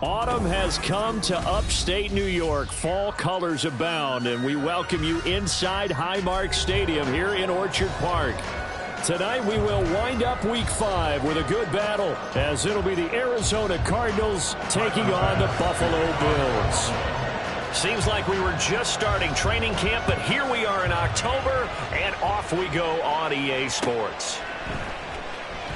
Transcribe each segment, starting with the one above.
Autumn has come to upstate New York. Fall colors abound, and we welcome you inside Highmark Stadium here in Orchard Park. Tonight we will wind up Week 5 with a good battle, as it'll be the Arizona Cardinals taking on the Buffalo Bills. Seems like we were just starting training camp, but here we are in October, and off we go on EA Sports.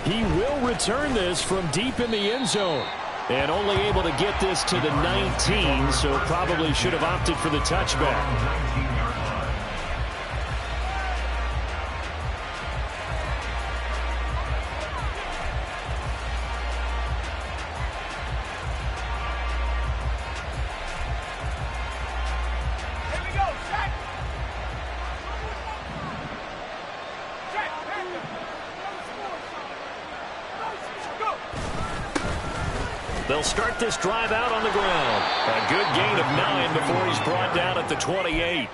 He will return this from deep in the end zone. And only able to get this to the 19, so probably should have opted for the touchback. They'll start this drive out on the ground. A good gain of 9 before he's brought down at the 28.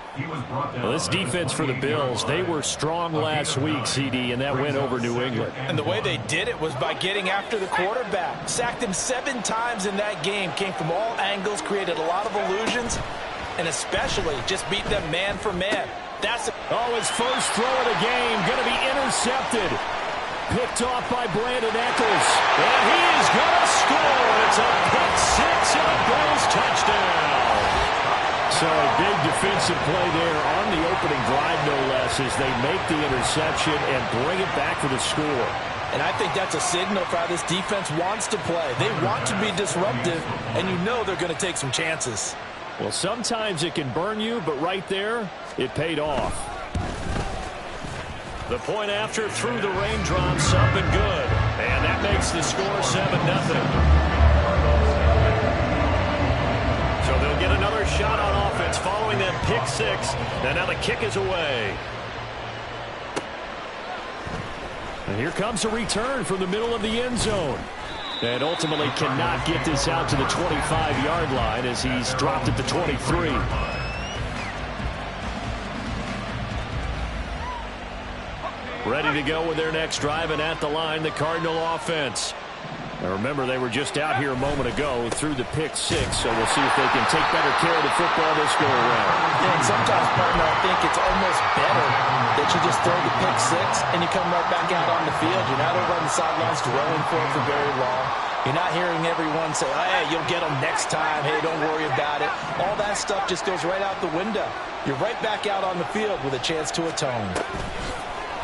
Well, this defense for the Bills, they were strong last week, CD, and that went over New England. And the way they did it was by getting after the quarterback. Sacked him 7 times in that game. Came from all angles, created a lot of illusions, and especially just beat them man for man. His first throw of the game going to be intercepted. Picked off by Brandon Eccles. And he is going to score. It's a pick 6 and a Bills touchdown. So a big defensive play there on the opening drive, no less, as they make the interception and bring it back for the score. And I think that's a signal for how this defense wants to play. They want to be disruptive, and you know they're going to take some chances. Well, sometimes it can burn you, but right there, it paid off. The point after through the raindrops, up and good. And that makes the score 7-0. So they'll get another shot on offense following that pick 6. And now the kick is away. And here comes a return from the middle of the end zone. And ultimately cannot get this out to the 25-yard line as he's dropped at the 23. Ready to go with their next drive, and at the line, the Cardinal offense. Now remember, they were just out here a moment ago through the pick 6, so we'll see if they can take better care of the football this go around. Yeah, and sometimes, partner, I think it's almost better that you just throw the pick 6 and you come right back out on the field. You're not over on the sidelines dwelling for it for very long. You're not hearing everyone say, oh, hey, you'll get them next time. Hey, don't worry about it. All that stuff just goes right out the window. You're right back out on the field with a chance to atone.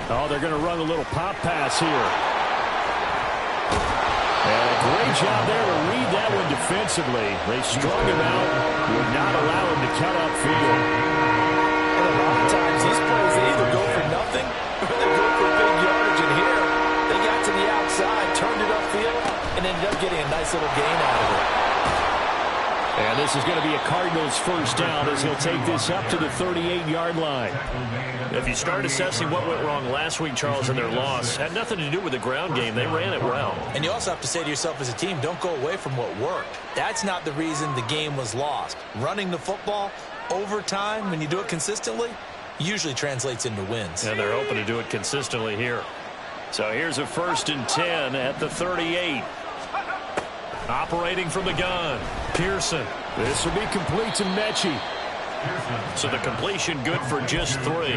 Oh, they're going to run a little pop pass here. And a great job there to read that one defensively. They strung him out, would not allow him to cut upfield. And a lot of times, these plays, they either go for nothing or they go for big yardage. And here, they got to the outside, turned it upfield, and ended up getting a nice little gain out of it. And this is going to be a Cardinals first down as he'll take this up to the 38-yard line. If you start assessing what went wrong last week, Charles, in their loss, had nothing to do with the ground game. They ran it well. And you also have to say to yourself as a team, don't go away from what worked. That's not the reason the game was lost. Running the football over time, when you do it consistently, usually translates into wins. And they're hoping to do it consistently here. So here's a 1st and 10 at the 38. Operating from the gun, Pearson. This will be complete to Mechie. So the completion good for just 3.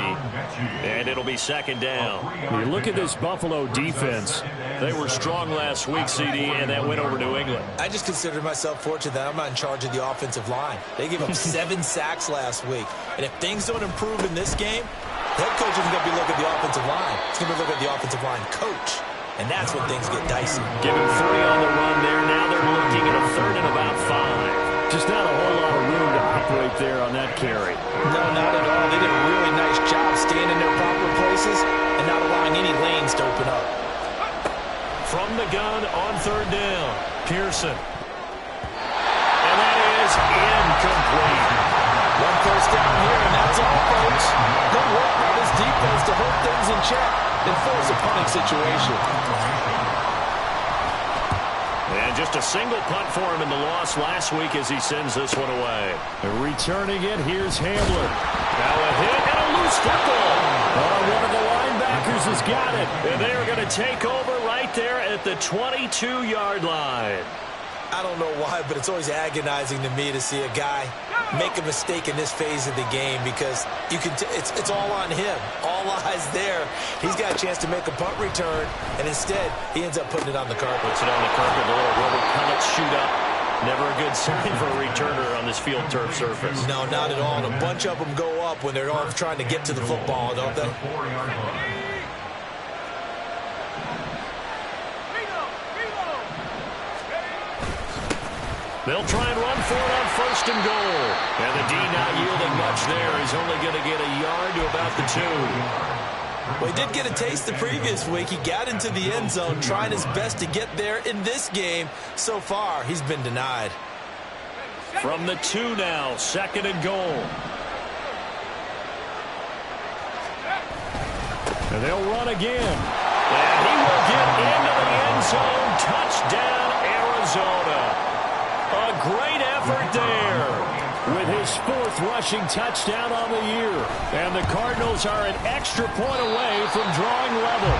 And it'll be 2nd down. You look at this Buffalo defense. They were strong last week, CD, and that went over New England. I just consider myself fortunate that I'm not in charge of the offensive line. They gave up 7 sacks last week. And if things don't improve in this game, head coach isn't going to be looking at the offensive line. He's going to be looking at the offensive line coach. And that's when things get dicey. Give him 3 on the run there. Now they're looking at a 3rd and about 5. Just not a whole lot of room to operate there on that carry. No, not at all. They did a really nice job staying in their proper places and not allowing any lanes to open up. From the gun on 3rd down, Pearson. And that is incomplete. One first down here, and that's all, folks. Good work by this defense. situation. And just a single punt for him in the loss last week as he sends this one away. Returning it, here's Hamler. Now a hit and a loose football. One of the linebackers has got it. And they are going to take over right there at the 22-yard line. I don't know why, but it's always agonizing to me to see a guy make a mistake in this phase of the game because you can it's all on him. All eyes there. He's got a chance to make a punt return, and instead he ends up putting it on the carpet. Puts it on the carpet. The little rubber pellets shoot up. Never a good sign for a returner on this field turf surface. No, not at all. And a bunch of them go up when they're all trying to get to the football, don't they? They'll try and run for it on 1st and goal. And the D not yielding much there. He's only going to get a yard to about the 2. Well, he did get a taste the previous week. He got into the end zone trying his best to get there in this game. So far, he's been denied. From the 2 now, 2nd and goal. And they'll run again. And he will get into the end zone. Touchdown, Arizona. A great effort there with his 4th rushing touchdown on the year. And the Cardinals are an extra point away from drawing level.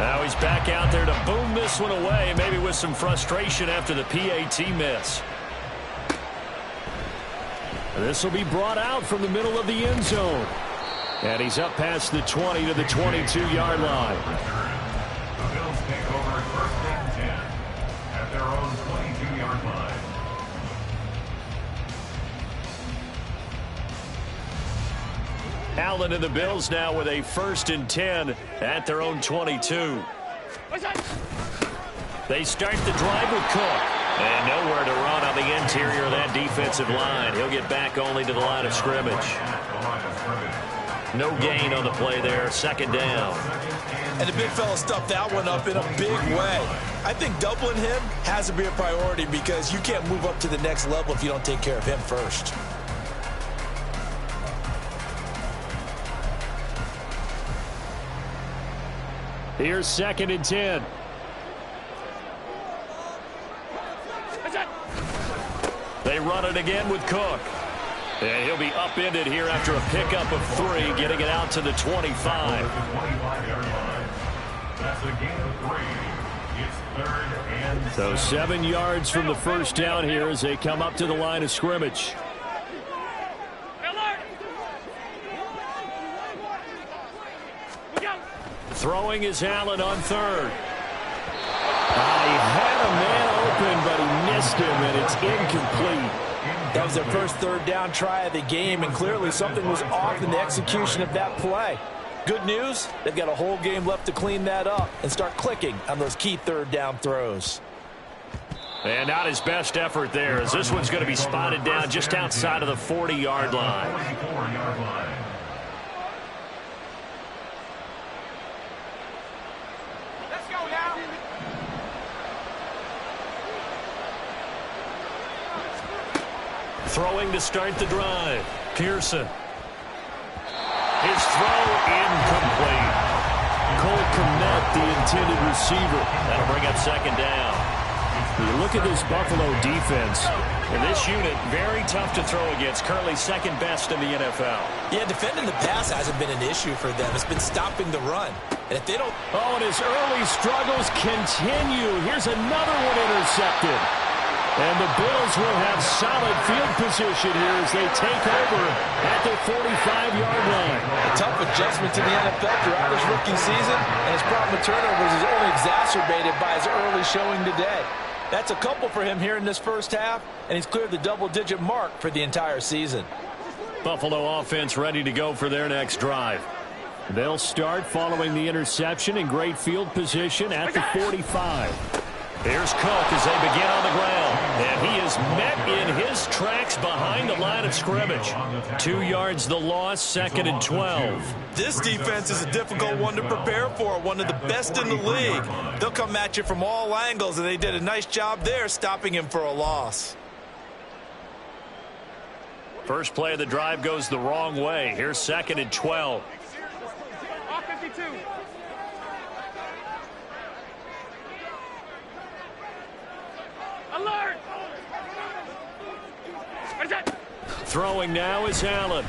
Now he's back out there to boom this one away, maybe with some frustration after the PAT miss. This will be brought out from the middle of the end zone. And he's up past the 20 to the 22-yard line. The Bills take over 1st and 10 at their own 22-yard line. Allen and the Bills now with a 1st and 10 at their own 22. They start the drive with Cook. And nowhere to run on the interior of that defensive line. He'll get back only to the line of scrimmage. No gain on the play there. 2nd down. And the big fella stuffed that one up in a big way. I think doubling him has to be a priority because you can't move up to the next level if you don't take care of him first. Here's 2nd and 10. They run it again with Cook. And he'll be upended here after a pickup of 3, getting it out to the 25. That's a gain of 3. It's 3rd and 7. So 7 yards from the first down here as they come up to the line of scrimmage. Throwing is Allen on 3rd. He had a man open, but he missed him, and it's incomplete. That was their first 3rd down try of the game, and clearly something was off in the execution of that play. Good news, they've got a whole game left to clean that up and start clicking on those key 3rd down throws. And not his best effort there, as this one's going to be spotted down just outside of the 40-yard line. Throwing to start the drive. Pearson. His throw incomplete. Cole Kmet, the intended receiver. That'll bring up 2nd down. You look at this Buffalo defense. And this unit, very tough to throw against. Currently 2nd best in the NFL. Yeah, defending the pass hasn't been an issue for them. It's been stopping the run. And if they don't... Oh, and his early struggles continue. Here's another one intercepted. And the Bills will have solid field position here as they take over at the 45-yard line. A tough adjustment to the NFL throughout his rookie season, and his problem with turnovers is only exacerbated by his early showing today. That's a couple for him here in this first half, and he's cleared the double-digit mark for the entire season. Buffalo offense ready to go for their next drive. They'll start following the interception in great field position at the 45. Here's Cook as they begin on the ground. And he is met in his tracks behind the line of scrimmage. 2 yards the loss, 2nd and 12. This defense is a difficult one to prepare for, one of the best in the league. They'll come at you from all angles, and they did a nice job there stopping him for a loss. First play of the drive goes the wrong way. Here's 2nd and 12. All 52. Alert! What is that? Throwing now is Allen.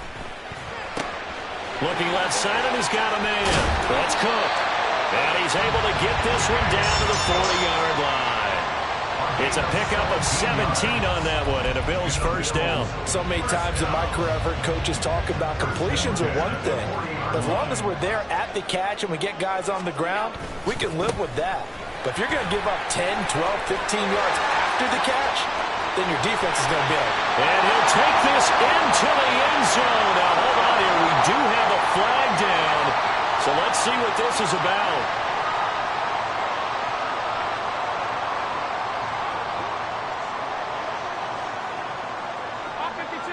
Looking left side, and he's got a man. That's Cook. And he's able to get this one down to the 40-yard line. It's a pickup of 17 on that one, and a Bills first down. So many times in my career, I've heard coaches talk about completions are one thing. As long as we're there at the catch and we get guys on the ground, we can live with that. But if you're going to give up 10, 12, 15 yards after the catch, then your defense is going to be like, and he'll take this into the end zone. Now, hold on here. We do have a flag down. So let's see what this is about. All 52.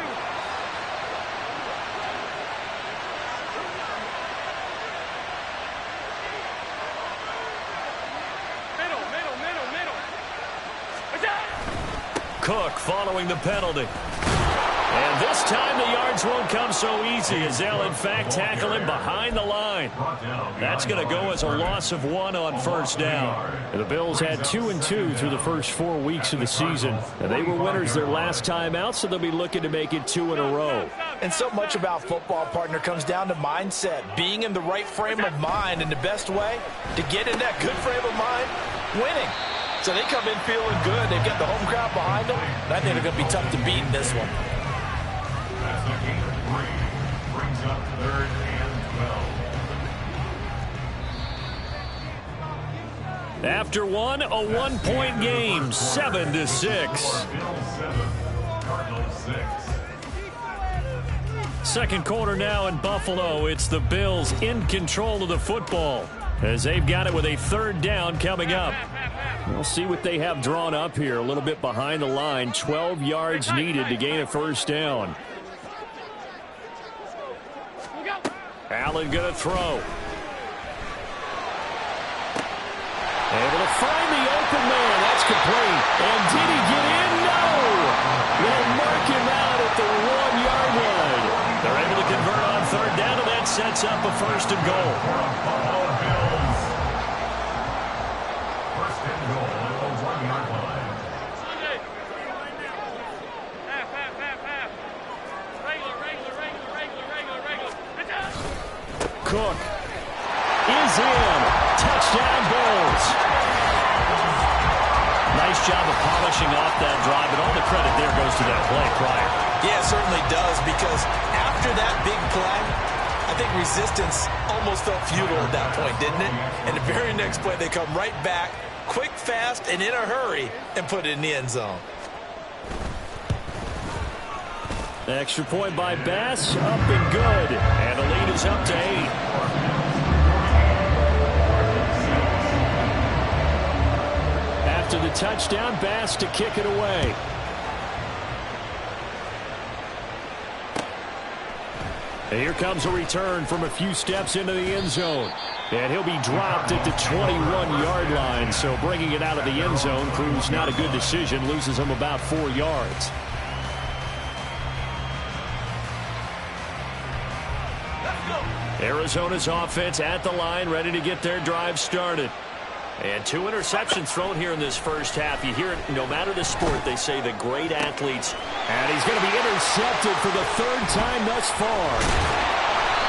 Middle. What's that? Cook following the penalty. And this time the yards won't come so easy as they'll, in fact, tackle him behind the line. That's going to go as a loss of 1 on first down. And the Bills had 2-2 through the first 4 weeks of the season. And they were winners their last time out, so they'll be looking to make it 2 in a row. and so much about football, partner, comes down to mindset, being in the right frame of mind, and the best way to get in that good frame of mind, winning. So they come in feeling good. They've got the home crowd behind them. I think they're going to be tough to beat in this one. That's a gain of 3. Brings up 3rd and 12. After one, a one-point game, 7-6. Bills 7, Cardinals 6. Second quarter now in Buffalo. It's the Bills in control of the football as they've got it with a 3rd down coming up. We'll see what they have drawn up here. A little bit behind the line. 12 yards needed to gain a 1st down. Allen going to throw. Able to find the open man. That's complete. And did he get in? No. They'll mark him out at the 1-yard line. They're able to convert on 3rd down, and that sets up a 1st and goal. Buffalo Bills. 1st and goal at the 1-yard line. Half. Regular. Cook is in. Touchdown, Bills. Nice job of polishing off that drive, and all the credit there goes to that play prior. Yeah, it certainly does, because after that big play, I think resistance almost felt futile at that point, didn't it? And the very next play, they come right back, quick, fast, and in a hurry, and put it in the end zone. Extra point by Bass, up and good. And the lead is up to 8. After the touchdown, Bass to kick it away. And here comes a return from a few steps into the end zone. And he'll be dropped at the 21-yard line. So bringing it out of the end zone proves not a good decision. Loses him about 4 yards. Arizona's offense at the line, ready to get their drive started. And 2 interceptions thrown here in this first half. You hear it, no matter the sport, they say the great athletes. And he's going to be intercepted for the 3rd time thus far.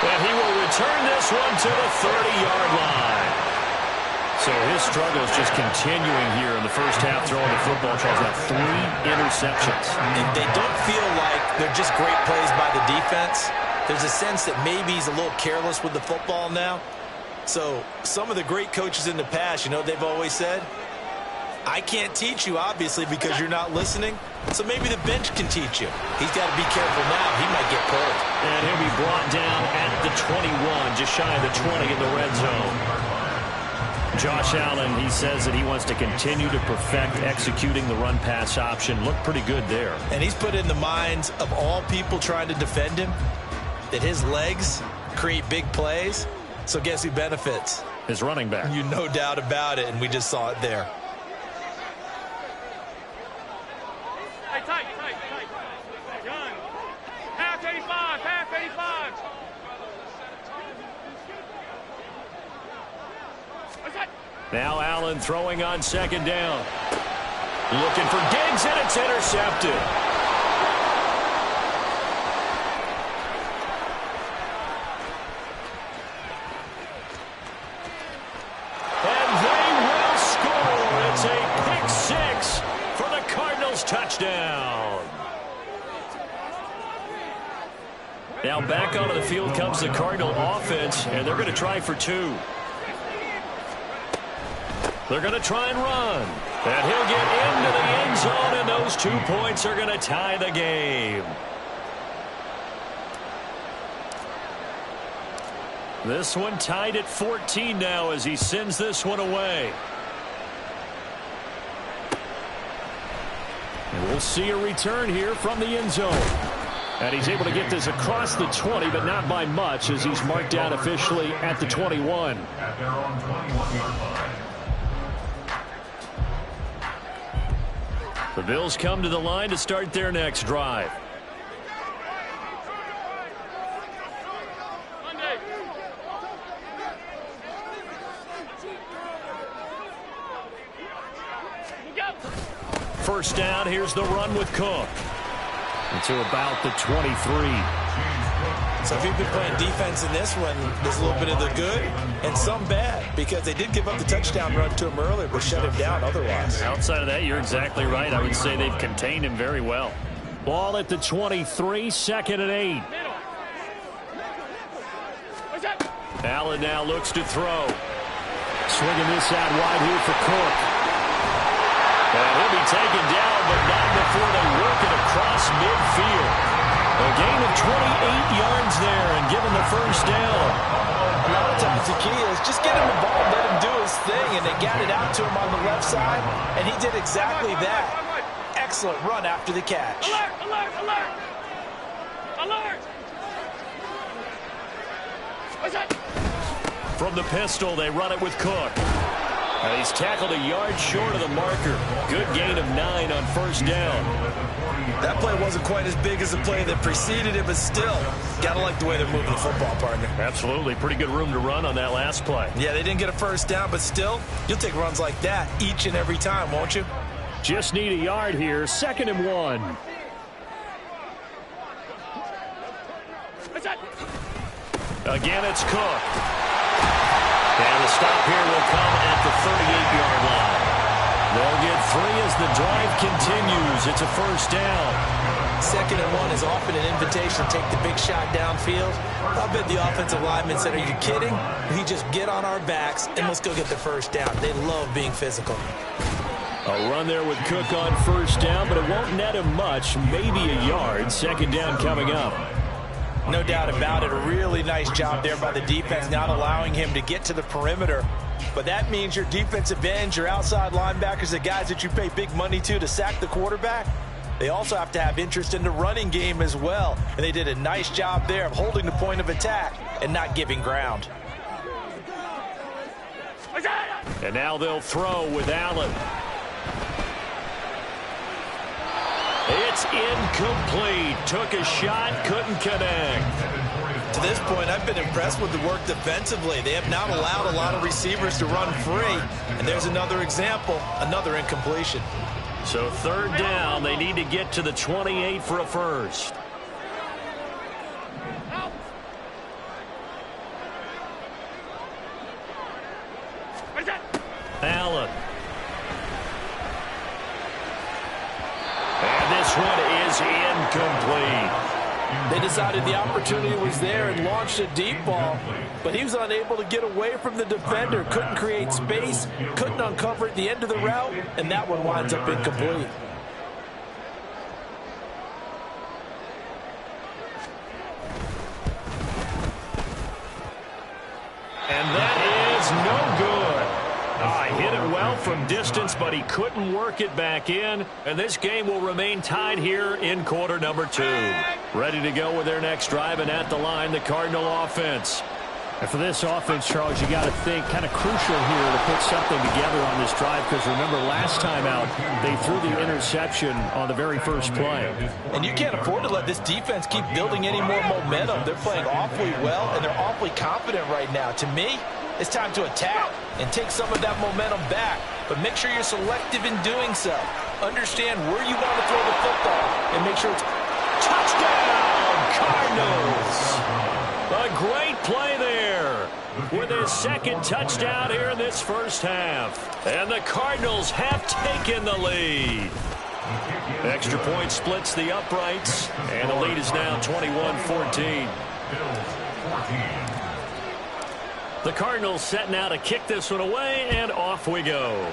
And he will return this one to the 30-yard line. So his struggle is just continuing here in the first half, throwing the football. Charles got 3 interceptions. And they don't feel like they're just great plays by the defense. There's a sense that maybe he's a little careless with the football now. So some of the great coaches in the past, you know, they've always said, I can't teach you, obviously, because you're not listening. So maybe the bench can teach you. He's got to be careful now. He might get pulled. And he'll be brought down at the 21, just shy of the 20 in the red zone. Josh Allen, he says that he wants to continue to perfect executing the run-pass option. Looked pretty good there. And he's put in the minds of all people trying to defend him that his legs create big plays. So guess who benefits? His running back. You no doubt about it, and we just saw it there. Hey, tight. Done. Half 85, half 85. What's that? Now Allen throwing on second down. Looking for Diggs, and it's intercepted. And they will score. It's a pick six for the Cardinals touchdown. Now back onto the field comes the Cardinal offense, and they're going to try for two. They're going to try and run. And he'll get into the end zone, and those 2 points are going to tie the game. This one tied at 14 now as he sends this one away. And we'll see a return here from the end zone. And he's able to get this across the 20, but not by much as he's marked down officially at the 21. At their own 21-yard line. The Bills come to the line to start their next drive. Monday. Go. First down, here's the run with Cook. To about the 23. So if you've been playing defense in this one, there's a little bit of the good and some bad, because they did give up the touchdown run to him earlier, but shut him down otherwise. Outside of that, you're exactly right. I would say they've contained him very well. Ball at the 23, second and 8. What's that? Allen now looks to throw. Swinging this out wide here for Cook. And he'll be taken down, but not before they work it across midfield. A gain of 28 yards there and given the first down. A lot of times the key is just get him the ball, let him do his thing, and they got it out to him on the left side, and he did exactly that. Excellent run after the catch. Alert, alert, alert. Alert. What's that? From the pistol, they run it with Cook. And he's tackled a yard short of the marker. Good gain of 9 on first down. That play wasn't quite as big as the play that preceded it, but still, gotta like the way they're moving the football, partner. Absolutely. Pretty good room to run on that last play. Yeah, they didn't get a first down, but still, you'll take runs like that each and every time, won't you? Just need a yard here. Second and 1. What's that? Again, it's Cook. And the stop here will come at the 38-yard line. They'll get 3 as the drive continues. It's a first down. Second and 1 is often an invitation to take the big shot downfield. I'll bet the offensive lineman said, are you kidding? We just get on our backs and let's go get the first down. They love being physical. A run there with Cook on first down, but it won't net him much, maybe a yard. Second down coming up. No doubt about it. A really nice job there by the defense, not allowing him to get to the perimeter. But that means your defensive ends, your outside linebackers, the guys that you pay big money to sack the quarterback, they also have to have interest in the running game as well. And they did a nice job there of holding the point of attack and not giving ground. And now they'll throw with Allen. It's incomplete. Took a shot, couldn't connect. To this point, I've been impressed with the work defensively. They have not allowed a lot of receivers to run free. And there's another example, another incompletion. So third down, they need to get to the 28 for a first. Allen. And this one is incomplete. They decided the opportunity was there and launched a deep ball, but he was unable to get away from the defender, couldn't create space, couldn't uncover at the end of the route, and that one winds up incomplete. And that is no good. Hit it well from distance, but he couldn't work it back in. And this game will remain tied here in quarter number 2. Ready to go with their next drive, and at the line, the Cardinal offense. And for this offense, Charles, you got to think kind of crucial here to put something together on this drive, because remember last time out they threw the interception on the very first play. And you can't afford to let this defense keep building any more momentum. They're playing awfully well, and they're awfully confident right now. To me, it's time to attack and take some of that momentum back. But make sure you're selective in doing so. Understand where you want to throw the football and make sure it's touchdown, Cardinals. A great play there with his second touchdown here in this first half. And the Cardinals have taken the lead. Extra point splits the uprights, and the lead is now 21-14. The Cardinals setting out to kick this one away, and off we go.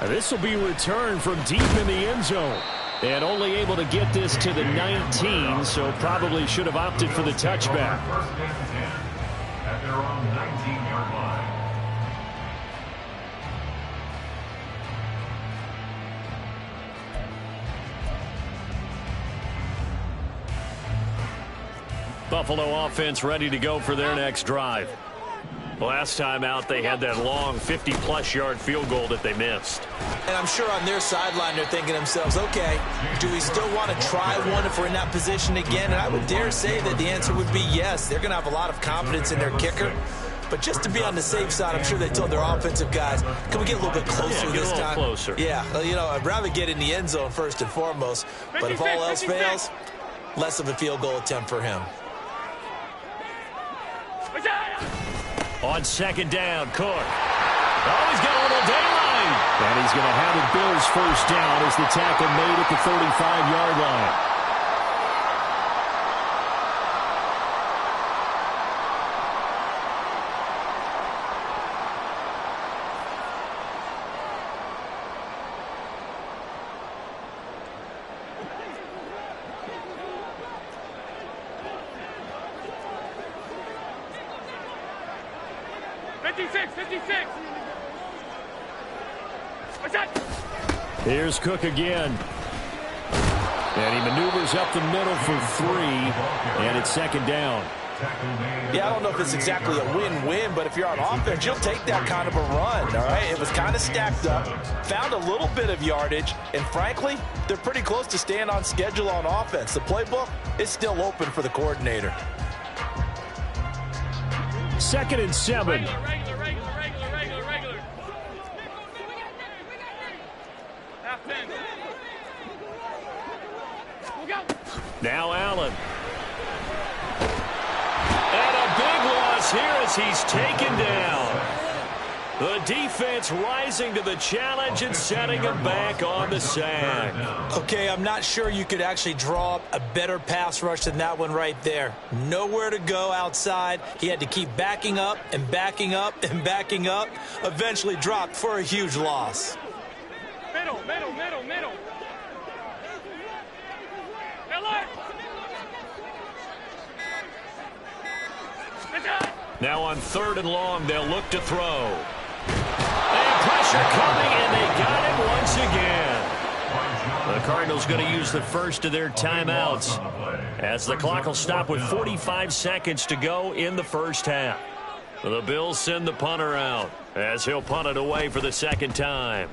This will be returned from deep in the end zone. And only able to get this to the 19, so probably should have opted for the touchback. First and 10 at their own 19-yard line. Buffalo offense ready to go for their next drive. Last time out, they had that long 50-plus yard field goal that they missed. And I'm sure on their sideline they're thinking to themselves, okay, do we still want to try one if we're in that position again? And I would dare say that the answer would be yes. They're going to have a lot of confidence in their kicker. But just to be on the safe side, I'm sure they told their offensive guys, can we get a little bit closer this time? Closer. Yeah, you know, I'd rather get in the end zone first and foremost. But if all else fails, less of a field goal attempt for him. On second down, Cook. Oh, he's got a little daylight. And he's going to have the Bills first down as the tackle made at the 35-yard line. Here's Cook again. And he maneuvers up the middle for 3, and it's second down. Yeah, I don't know if it's exactly a win-win, but if you're on offense, you'll take that kind of a run, all right? It was kind of stacked up, found a little bit of yardage, and frankly, they're pretty close to staying on schedule on offense. The playbook is still open for the coordinator. 2nd and 7. Regular. Now Allen. And a big loss here as he's taken down. The defense rising to the challenge and setting him back on the sack. Okay, I'm not sure you could actually draw up a better pass rush than that one right there. Nowhere to go outside. He had to keep backing up and backing up and backing up. Eventually dropped for a huge loss. Middle. Now on 3rd and long, they'll look to throw. And pressure coming, and they got him once again. The Cardinals going to use the first of their timeouts as the clock will stop with 45 seconds to go in the first half. The Bills send the punter out as he'll punt it away for the second time.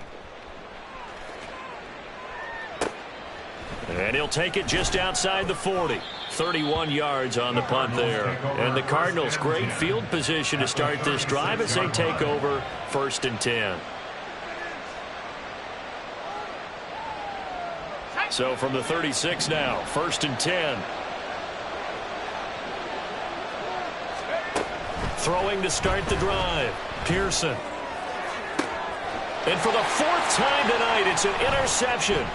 And he'll take it just outside the 40. 31 yards on the punt there. And the Cardinals, great field position to start this drive as they take over 1st and 10. So from the 36 now, 1st and 10. Throwing to start the drive. Pearson. And for the 4th time tonight, it's an interception.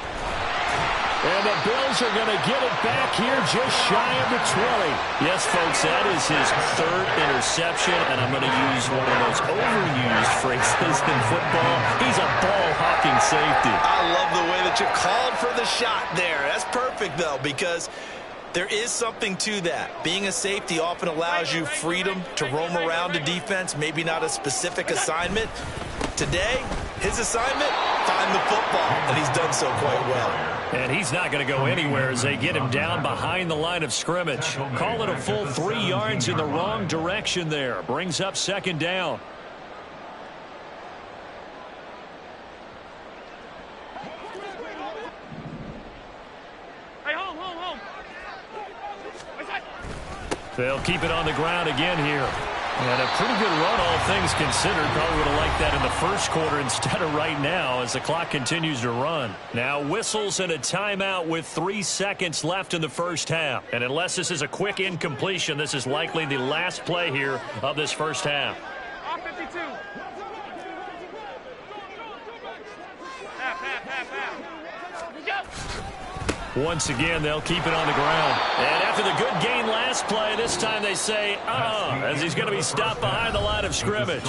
And the Bills are going to get it back here just shy of the 20. Yes, folks, that is his 3rd interception, and I'm going to use one of the most overused phrases in football. He's a ball-hawking safety. I love the way that you called for the shot there. That's perfect, though, because there is something to that. Being a safety often allows you freedom to roam around the defense, maybe not a specific assignment. Today, His assignment, find the football, and he's done so quite well. And he's not going to go anywhere as they get him down behind the line of scrimmage. Call it a full 3 yards in the wrong direction there. Brings up second down. Hey, home. What's that? They'll keep it on the ground again here. And a pretty good run, all things considered. Probably would have liked that in the first quarter instead of right now as the clock continues to run. Now whistles and a timeout with 3 seconds left in the first half. And unless this is a quick incompletion, this is likely the last play here of this first half. R52. Half. Go. Once again, they'll keep it on the ground. And after the good gain last play, this time they say, as he's going to be stopped behind the line of scrimmage.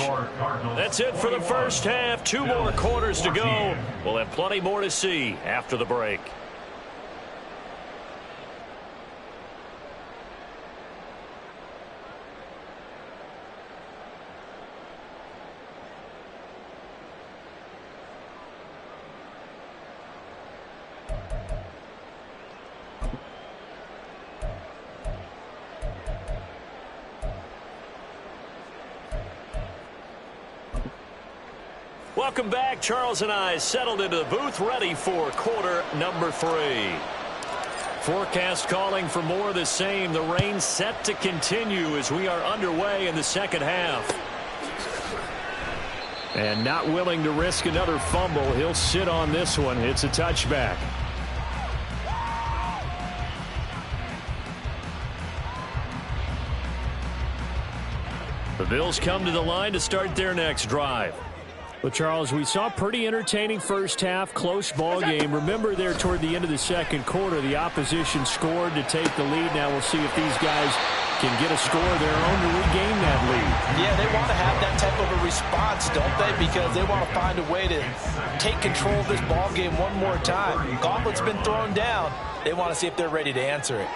That's it for the first half. 2 more quarters to go. We'll have plenty more to see after the break. Welcome back. Charles and I settled into the booth, ready for quarter number 3. Forecast calling for more of the same. The rain set to continue as we are underway in the second half. And not willing to risk another fumble. He'll sit on this one. It's a touchback. The Bills come to the line to start their next drive. Well, Charles, we saw a pretty entertaining first half, close ball game. Remember there toward the end of the second quarter, the opposition scored to take the lead. Now we'll see if these guys can get a score of their own to regain that lead. Yeah, they want to have that type of a response, don't they? Because they want to find a way to take control of this ball game one more time. Gauntlet's been thrown down. They want to see if they're ready to answer it.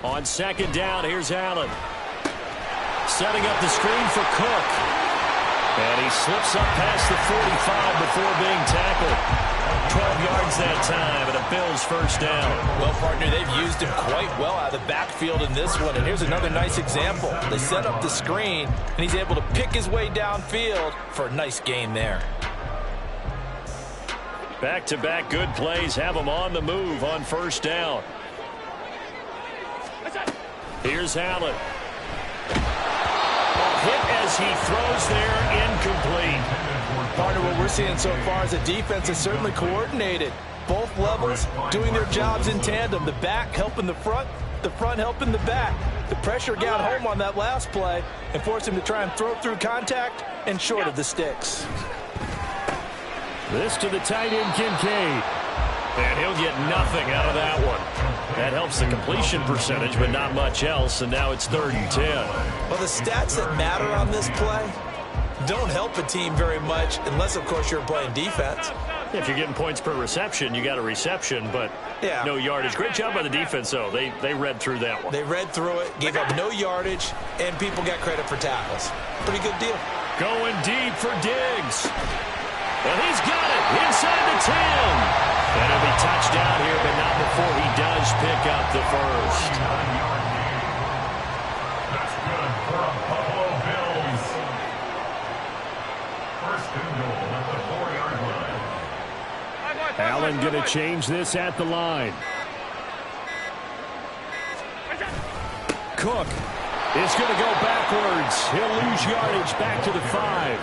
On second down, here's Allen. Setting up the screen for Cook. And he slips up past the 45 before being tackled. 12 yards that time, and a Bills first down. Well, partner, they've used him quite well out of the backfield in this one. And here's another nice example. They set up the screen, and he's able to pick his way downfield for a nice gain there. Back-to-back good plays have him on the move on first down. Here's Allen. Hit as he throws there, incomplete. Partner, what we're seeing so far is the defense is certainly coordinated. Both levels doing their jobs in tandem. The back helping the front helping the back. The pressure got home on that last play and forced him to try and throw through contact and short of the sticks. This to the tight end, Kincaid. And he'll get nothing out of that one. That helps the completion percentage, but not much else, and now it's 3rd and 10. Well, the stats that matter on this play don't help a team very much unless, of course, you're playing defense. If you're getting points per reception, you got a reception, but no yardage. Great job by the defense, though. They read through that one. They read through it, gave up no yardage, and people got credit for tackles. Pretty good deal. Going deep for Diggs. Well, he's got it inside the 10. And it'll be touchdown here, but not before he does pick up the first. That's good for a Buffalo Bills. First and goal at the 4-yard line. Allen going to change this at the line. Cook is going to go backwards. He'll lose yardage back to the 5.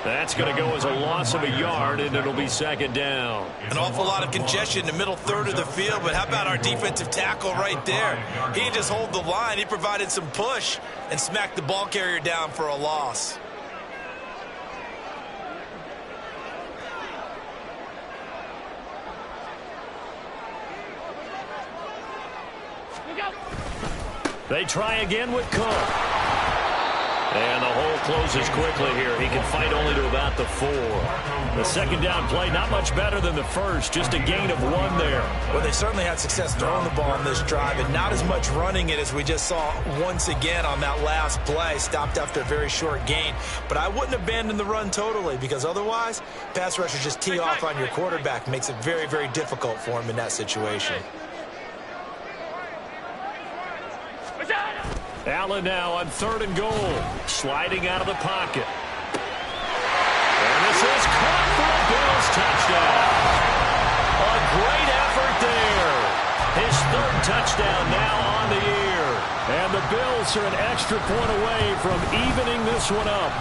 That's going to go as a loss of a yard, and it'll be 2nd down. An awful lot of congestion in the middle third of the field, but how about our defensive tackle right there? He didn't just hold the line. He provided some push and smacked the ball carrier down for a loss. They try again with Cook. And the whole closes quickly here. He can fight only to about the 4. The second down play, not much better than the first. Just a gain of 1 there. Well, they certainly had success throwing the ball on this drive, and not as much running it as we just saw once again on that last play. Stopped after a very short gain. But I wouldn't abandon the run totally, because otherwise, pass rushers just tee off on your quarterback. Makes it very, very difficult for him in that situation. Allen now on 3rd and goal. Sliding out of the pocket. And this is caught for a Bills touchdown. A great effort there. His 3rd touchdown now on the year. And the Bills are an extra point away from evening this one up.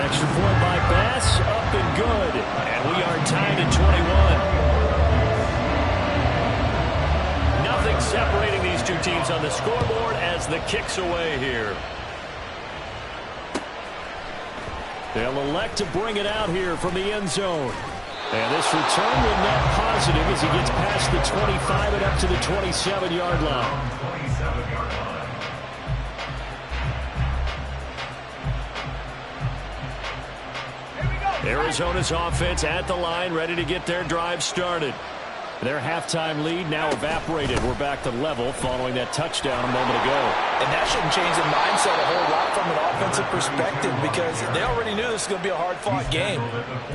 Extra point by Bass, up and good. And we are tied at 21. Nothing separating these two teams on the scoreboard as the kick's away here. They'll elect to bring it out here from the end zone. And this return will net positive as he gets past the 25 and up to the 27-yard line. 27-yard line. Arizona's offense at the line, ready to get their drive started. Their halftime lead now evaporated. We're back to level following that touchdown a moment ago. And that shouldn't change the mindset a whole lot from an offensive perspective, because they already knew this was going to be a hard-fought game.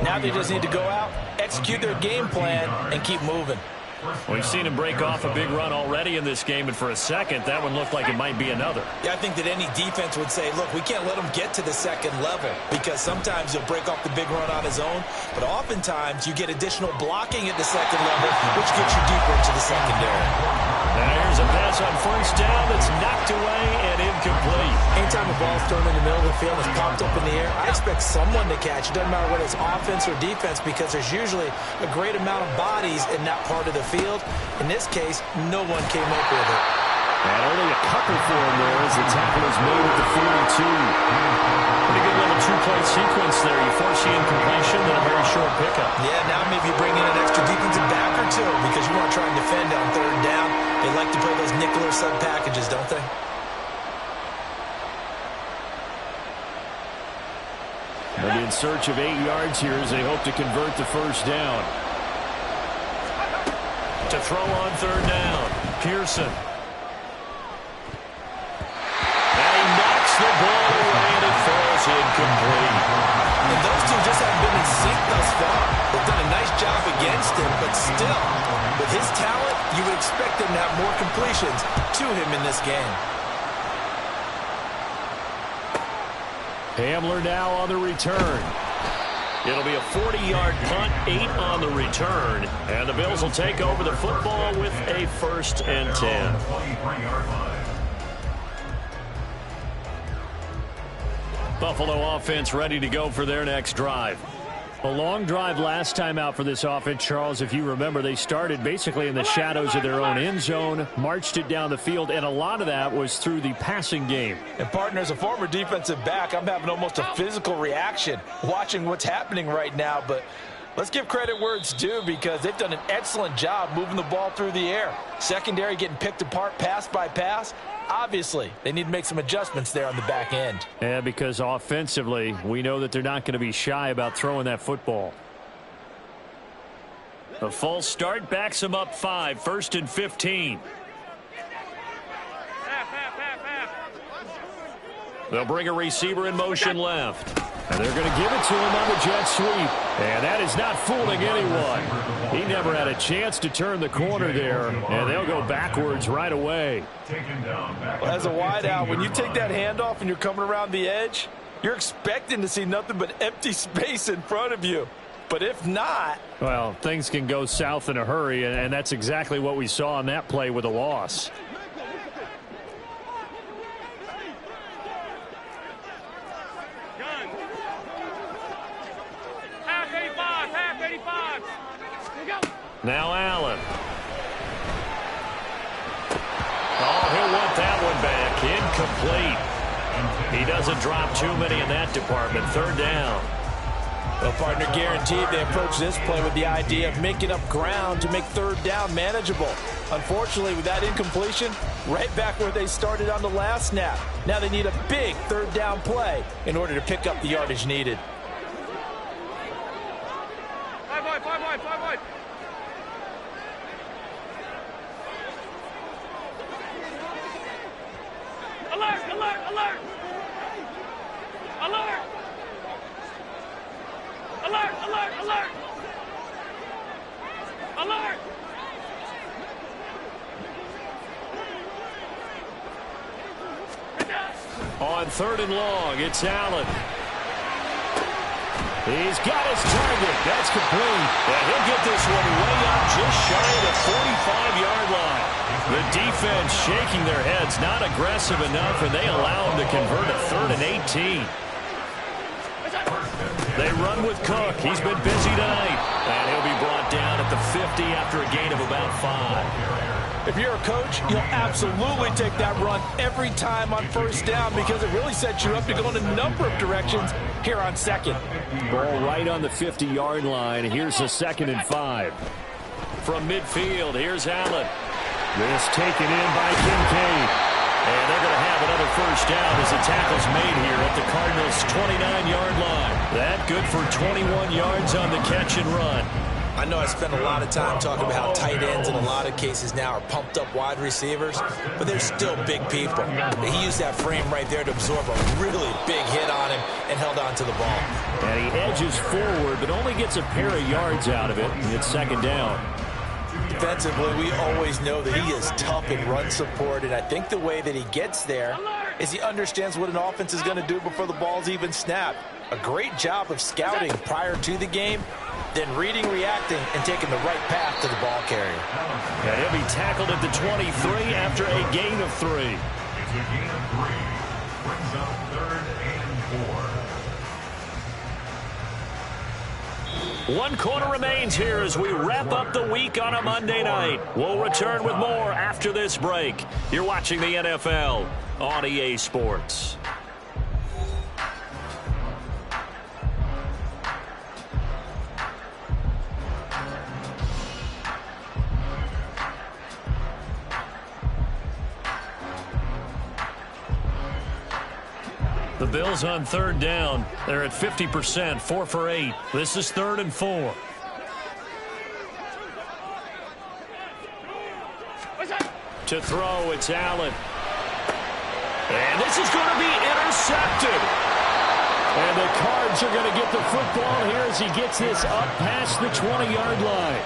Now they just need to go out, execute their game plan, and keep moving. We've seen him break off a big run already in this game, and for a second, that one looked like it might be another. Yeah, I think that any defense would say, look, we can't let him get to the second level, because sometimes he'll break off the big run on his own, but oftentimes you get additional blocking at the second level, which gets you deeper into the secondary. Now here's a pass on 1st down that's knocked away and incomplete. Anytime a ball's thrown in the middle of the field and it's popped up in the air, I expect someone to catch. It doesn't matter whether it's offense or defense, because there's usually a great amount of bodies in that part of the field. In this case, no one came up with it. And only a couple for him there as the tackle is made at the 42. Pretty good little 2-play sequence there. You force the incompletion, then a very short pickup. Yeah, now maybe you bring in an extra defensive back or two, because you want to try and defend on 3rd down. They like to play those nickel or sub packages, don't they? They'll be in search of 8 yards here as they hope to convert the 1st down. To throw on 3rd down, Pearson. And he knocks the ball away and it falls incomplete. And those two just haven't been in sync thus far. They've done a nice job against him, but still, with his talent, you would expect him to have more completions to him in this game. Hamler now on the return. It'll be a 40-yard punt, 8 on the return, and the Bills will take over the football with a 1st and 10. 23-yard line. Buffalo offense ready to go for their next drive. A long drive last time out for this offense, Charles. If you remember, they started basically in the shadows of their own end zone, marched it down the field, and a lot of that was through the passing game. And, partner, as a former defensive back, I'm having almost a physical reaction watching what's happening right now. But let's give credit where it's due, because they've done an excellent job moving the ball through the air. Secondary getting picked apart pass by pass. Obviously, they need to make some adjustments there on the back end. Yeah, because offensively, we know that they're not going to be shy about throwing that football. A false start backs them up 5, 1st and 15. They'll bring a receiver in motion left. And they're going to give it to him on the jet sweep. And that is not fooling anyone. He never had a chance to turn the corner there. And they'll go backwards right away. Well, as a wideout, when you take that handoff and you're coming around the edge, you're expecting to see nothing but empty space in front of you. But if not... well, things can go south in a hurry, and that's exactly what we saw on that play with a loss. Now Allen. Oh, he'll want that one back. Incomplete. He doesn't drop too many in that department. 3rd down. Well, partner, guaranteed they approach this play with the idea of making up ground to make third down manageable. Unfortunately, with that incompletion, right back where they started on the last snap. Now they need a big third down play in order to pick up the yardage needed. Five wide. Alert! Alert! On third and long, it's Allen. He's got his target. That's complete. And he'll get this one way up just shy of the 45-yard line. The defense shaking their heads, not aggressive enough, and they allow him to convert a 3rd and 18. They run with Cook. He's been busy tonight. And he'll be brought down at the 50 after a gain of about 5. If you're a coach, you'll absolutely take that run every time on first down because it really sets you up to go in a number of directions here on second. Ball right on the 50-yard line. Here's a 2nd and 5. From midfield, here's Allen. This taken in by Kincaid. And they're going to have another first down as the tackle's made here at the Cardinals' 29-yard line. That good for 21 yards on the catch and run. I know I spend a lot of time talking about how tight ends in a lot of cases now are pumped up wide receivers, but they're still big people. He used that frame right there to absorb a really big hit on him and held on to the ball. And he edges forward, but only gets a pair of yards out of it. It's 2nd down. Defensively, we always know that he is tough in run support, and I think the way that he gets there is he understands what an offense is going to do before the ball's even snapped. A great job of scouting prior to the game, then reading, reacting, and taking the right path to the ball carrier. And he'll be tackled at the 23 after a gain of 3. It's a gain of 3. Brings up 3rd and 4. 1 quarter remains here as we wrap up the week on a Monday night. We'll return with more after this break. You're watching the NFL on EA Sports. The Bills on 3rd down. They're at 50%, 4 for 8. This is 3rd and 4. To throw, it's Allen. And this is going to be intercepted. And the Cards are going to get the football here as he gets this up past the 20-yard line.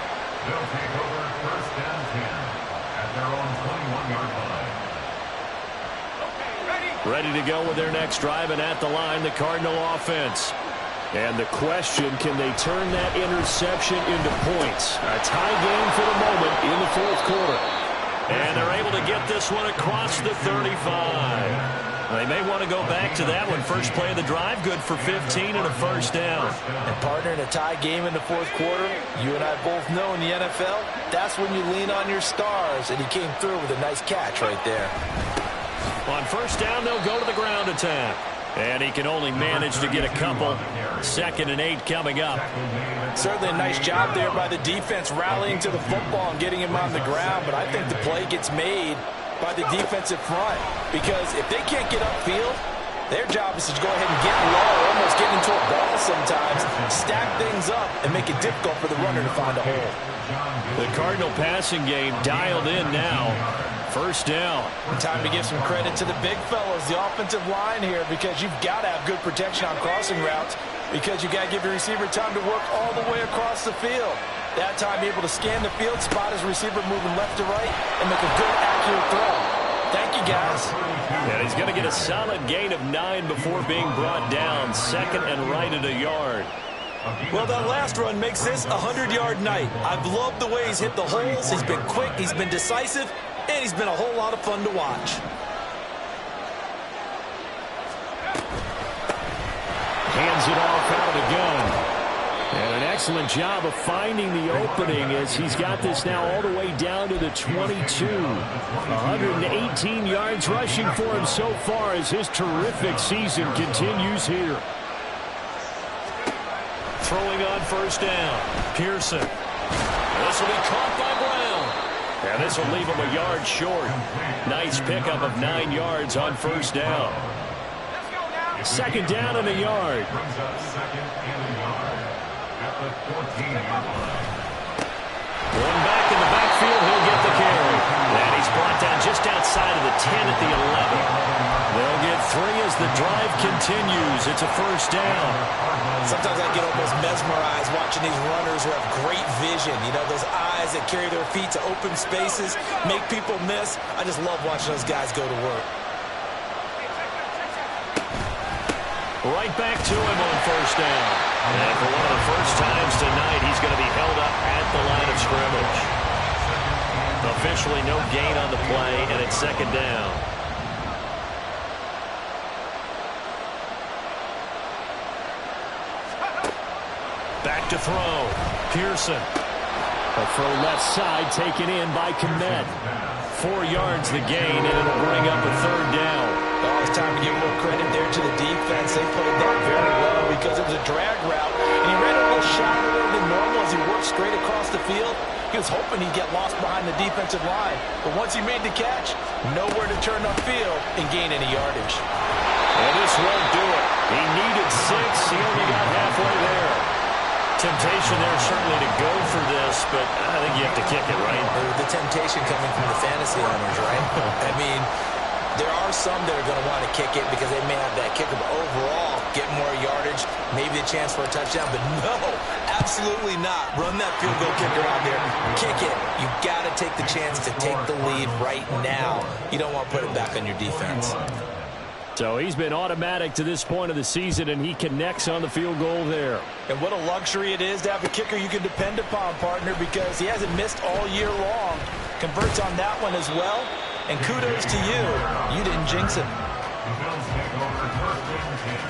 They'll take over 1st and 10 at their own 21-yard line. Ready to go with their next drive, and at the line, the Cardinal offense. And the question, can they turn that interception into points? A tie game for the moment in the 4th quarter. And they're able to get this one across the 35. They may want to go back to that one. First play of the drive, good for 15 and a first down. And partner, in a tie game in the 4th quarter, you and I both know in the NFL, that's when you lean on your stars. And he came through with a nice catch right there. On first down, they'll go to the ground attack. And he can only manage to get a couple. 2nd and 8 coming up. Certainly a nice job there by the defense rallying to the football and getting him on the ground. But I think the play gets made by the defensive front. Because if they can't get upfield, their job is to go ahead and get low, almost get into a ball sometimes, stack things up, and make it difficult for the runner to find a hole. The Cardinal passing game dialed in now. First down. Time to give some credit to the big fellas, the offensive line here, because you've got to have good protection on crossing routes, because you got to give your receiver time to work all the way across the field. That time able to scan the field, spot his receiver moving left to right, and make a good, accurate throw. Thank you, guys. And he's going to get a solid gain of 9 before being brought down. 2nd and right at a yard. Well, that last run makes this a 100-yard night. I've loved the way he's hit the holes. He's been quick. He's been decisive. And he's been a whole lot of fun to watch. Hands it off out of the gun. And an excellent job of finding the opening as he's got this now all the way down to the 22. 118 yards rushing for him so far as his terrific season continues here. throwing on first down. Pearson. This will be caught by Brown. And this will leave him a yard short. Nice pickup of 9 yards on first down. Second down and a yard. Brings up second and a yard at the 14-yard line. One back in the backfield, he'll get the carry. And he's brought down just outside of the 10 at the 11. They'll get 3 as the drive continues. It's a first down. Sometimes I get almost mesmerized watching these runners who have great vision. You know, those eyes that carry their feet to open spaces, make people miss. I just love watching those guys go to work. Right back to him on first down. And for one of the first times tonight, he's going to be held up at the line of scrimmage. Officially no gain on the play, and it's second down. Back to throw. Pearson. A throw left side taken in by Kmet. 4 yards the gain, and it'll bring up a third down. Oh, it's time to give a little credit there to the defense. They played that very well because it was a drag route, and he ran a little shallower than normal as he worked straight across the field. He was hoping he'd get lost behind the defensive line, but once he made the catch, nowhere to turn upfield and gain any yardage. Well, this won't do it. He needed 6. He only got halfway there. Temptation there certainly to go for this, but I think you have to kick it, right? The temptation coming from the fantasy owners, right? I mean, there are some that are going to want to kick it because they may have that kicker, but overall, get more yardage, maybe a chance for a touchdown, but no, absolutely not. Run that field goal kicker out there. Kick it. You've got to take the chance to take the lead right now. You don't want to put it back on your defense. So he's been automatic to this point of the season, and he connects on the field goal there. And what a luxury it is to have a kicker you can depend upon, partner, because he hasn't missed all year long. Converts on that one as well. And kudos to you. You didn't jinx it. The Bills take over first and 10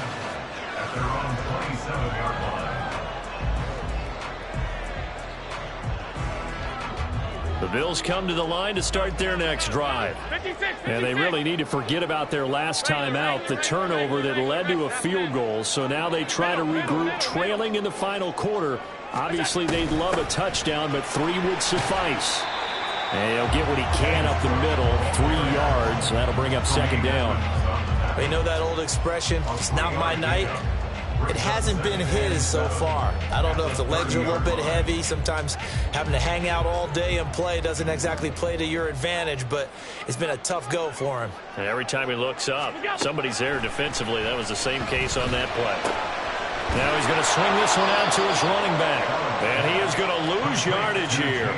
at their own 27-yard line. The Bills come to the line to start their next drive. And they really need to forget about their last time out, the turnover that led to a field goal. So now they try to regroup, trailing in the final quarter. Obviously, they'd love a touchdown, but 3 would suffice. And he'll get what he can up the middle, 3 yards. That'll bring up second down. You know that old expression, it's not my night? It hasn't been his so far. I don't know if the legs are a little bit heavy. Sometimes having to hang out all day and play doesn't exactly play to your advantage, but it's been a tough go for him. And every time he looks up, somebody's there defensively. That was the same case on that play. Now he's going to swing this one out to his running back. And he is going to lose yardage here.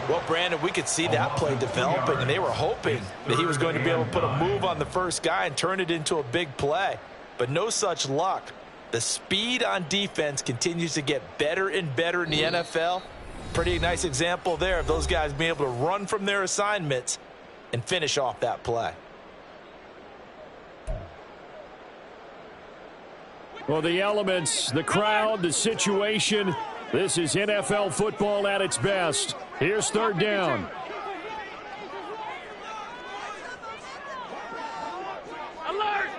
Well, Brandon, we could see that play developing, and they were hoping that he was going to be able to put a move on the first guy and turn it into a big play. But no such luck. The speed on defense continues to get better and better in the NFL. Pretty nice example there of those guys being able to run from their assignments and finish off that play. Well, the elements, the crowd, the situation, this is NFL football at its best. Here's third down. Alert!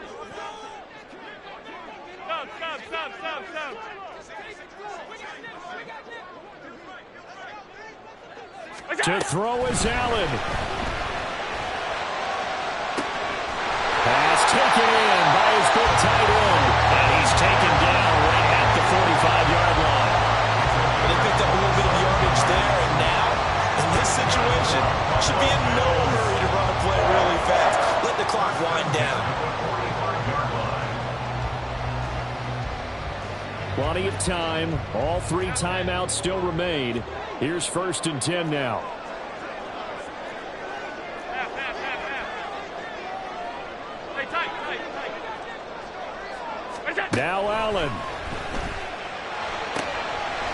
Stop. To throw is Allen. Pass taken in by his big tight end. And he's taken down right at the 45-yard line. They picked up a little bit of yardage there, and now, in this situation, should be in no hurry to run a play really fast. Let the clock wind down. Plenty of time. All 3 timeouts still remain. Here's first and 10 now. Now Allen.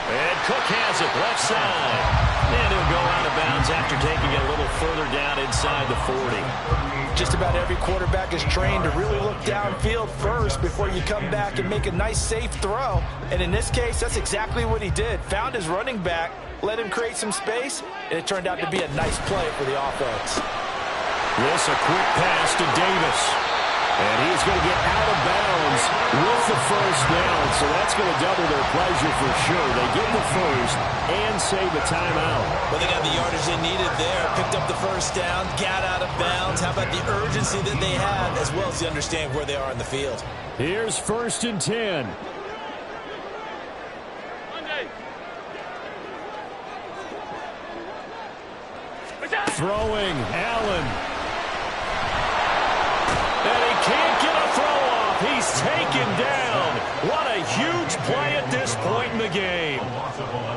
And Cook has it left side. And he'll go out of bounds after taking it a little further down inside the 40. Just about every quarterback is trained to really look downfield first before you come back and make a nice, safe throw. And in this case, that's exactly what he did. Found his running back, let him create some space, and it turned out to be a nice play for the offense. This a quick pass to Davis. And he's going to get out of bounds with the first down, so that's going to double their pleasure for sure. They get the first and save a timeout. Well, they got the yardage they needed there. Picked up the first down, got out of bounds. How about the urgency that they have, as well as they understand where they are in the field? Here's 1st and 10. Throwing, Allen. And he can't get a throw off. He's taken down. What a huge play at this point in the game.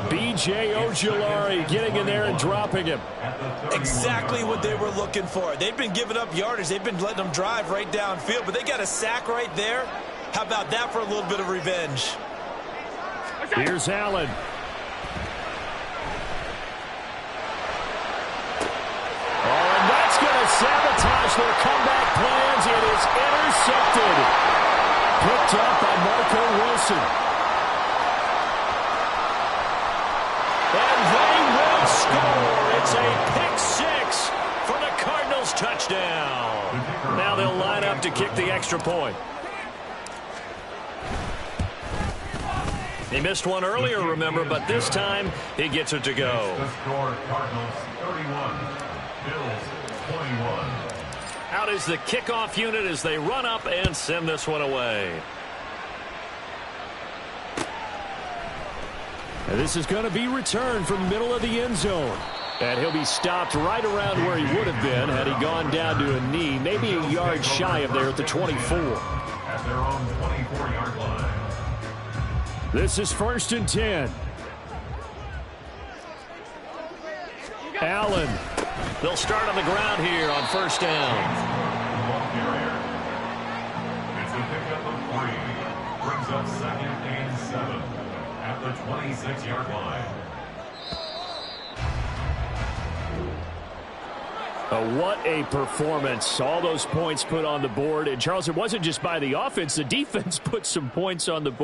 B.J. Ojulari getting in there and dropping him. Exactly what they were looking for. They've been giving up yardage. They've been letting them drive right downfield, but they got a sack right there. How about that for a little bit of revenge? Here's Allen. Sabotage their comeback plans. It is intercepted. Picked up by Marco Wilson. And they will score. It's a pick six for the Cardinals touchdown. Now they'll line up to kick the extra point. He missed one earlier, remember, but this time he gets it to go. The score, Cardinals 31, Bills 21. Out is the kickoff unit as they run up and send this one away. And this is going to be returned from the middle of the end zone. And he'll be stopped right around where he would have been had he gone down to a knee, maybe a yard shy of there at the 24. At their own 24-yard line. This is 1st and 10. Allen. They'll start on the ground here on 1st down. It's a pickup of 3. Brings up 2nd and 7 at the 26-yard line. What a performance. All those points put on the board. And, Charles, it wasn't just by the offense. The defense put some points on the board.